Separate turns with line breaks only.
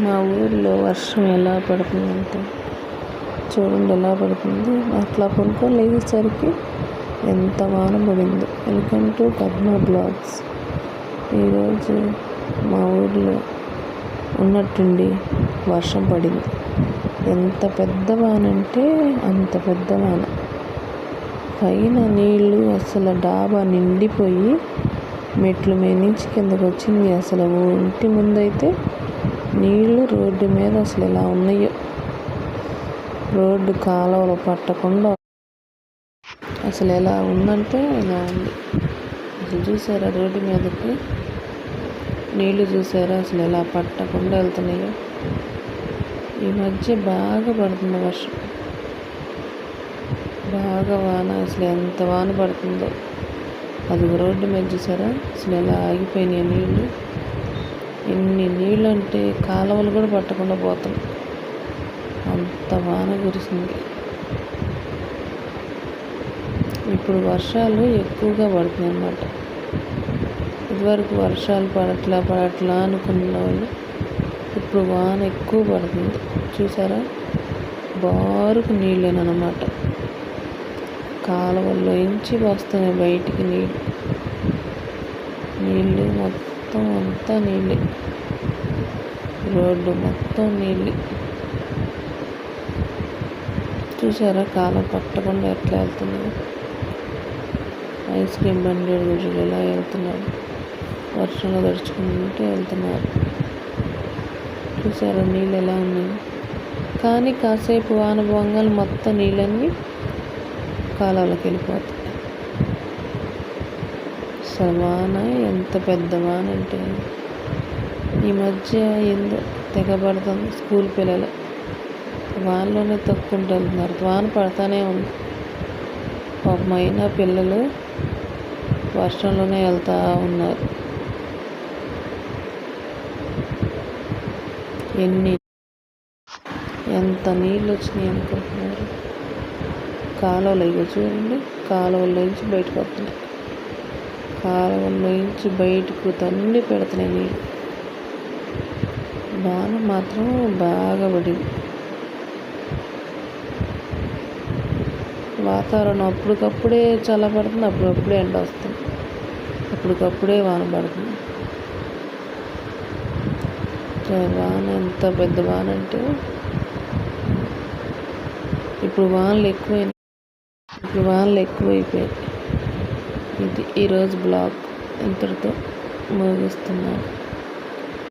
మా ఊరిలో వర్షం ఎలా పడుతుందంటే చూడండి ఎలా పడుతుంది. అట్లా పడుకొని లేచేసరికి ఎంత వాన పడింది. Welcome to Padma blogs. ఈరోజు మా ఊరిలో ఉన్నట్టుండి వర్షం పడింది. ఎంత పెద్ద వాన అంటే అంత పెద్ద వాన. పైన నీళ్ళు అసలు డాబా నిండిపోయి మెట్లు మీద నుంచి కిందకు వచ్చింది. అసలు ఇంటి ముందైతే నీళ్ళు రోడ్డు మీద అసలు ఎలా ఉన్నాయో, రోడ్డు కాలువలు పట్టకుండా అసలు ఎలా ఉందంటే ఇలా ఉంది. అసలు చూసారా రోడ్డు మీదకి నీళ్ళు చూసారా అసలు ఎలా పట్టకుండా వెళ్తున్నాయో. ఈ మధ్య బాగా పడుతుంది వర్షం, బాగా వాన. అసలు ఎంత వాన పడుతుందో. అది రోడ్డు మీద చూసారా అసలు ఎలా ఆగిపోయినాయి నీళ్ళు. ఎన్ని నీళ్ళు అంటే కాలువలు కూడా పట్టకుండా పోతాం, అంత వాన కురిసింది. ఇప్పుడు వర్షాలు ఎక్కువగా పడుతున్నాయి అన్నమాట. ఇదివరకు వర్షాలు పడట్లా అనుకున్న వాళ్ళు ఇప్పుడు వాన ఎక్కువ పడుతుంది. చూసారా బారుకు నీళ్ళేనమాట. కాలువల్లో నుంచి వస్తున్నాయి బయటికి నీళ్ళు మొత్తం అంతా నీళ్ళే. రోడ్డు మొత్తం నీళ్ళు. చూసారా కాలం పట్టకుండా ఎట్లా వెళ్తున్నాయి. ఐస్ క్రీమ్ బండి గుజులు ఎలా వెళ్తున్నారు, వర్షంలో తడుచుకుంటూ వెళ్తున్నారు. చూసారా నీళ్ళు ఎలా ఉన్నాయి. కానీ కాసేపు వాన బొంగలు మొత్తం నీళ్ళన్నీ కాలువలోకి వెళ్ళిపోతాయి. అసలు వాన ఎంత పెద్ద వాన అంటే ఈ మధ్య ఏందో తెగబడుతుంది. స్కూల్ పిల్లలు వానలోనే తొక్కుంటూ వెళ్తున్నారు. వాన పడతానే ఉంది. పాపమైన పిల్లలు వర్షంలోనే వెళ్తూ ఉన్నారు. ఎంత నీళ్ళు వచ్చినాయి అనుకుంటున్నారు. కాలువలు ఇక చూడండి, కాలువల్లో నుంచి బయటకు వస్తున్నాయి. కాలువల్లో నుంచి బయటకు తండి పెడుతున్నాయి నీళ్ళు. వాన మాత్రం బాగా పడింది. వాతావరణం అప్పటికప్పుడే చల్లబడుతుంది, అప్పుడప్పుడే ఎండ వస్తుంది, అప్పటికప్పుడే వాన పడుతుంది. వాన ఎంత పెద్ద వాన అంటే ఇప్పుడు వానలు ఎక్కువైపోయాయి. ఇది ఈరోజు బ్లాగ్ ఇంతటితో ముగిస్తున్నాను.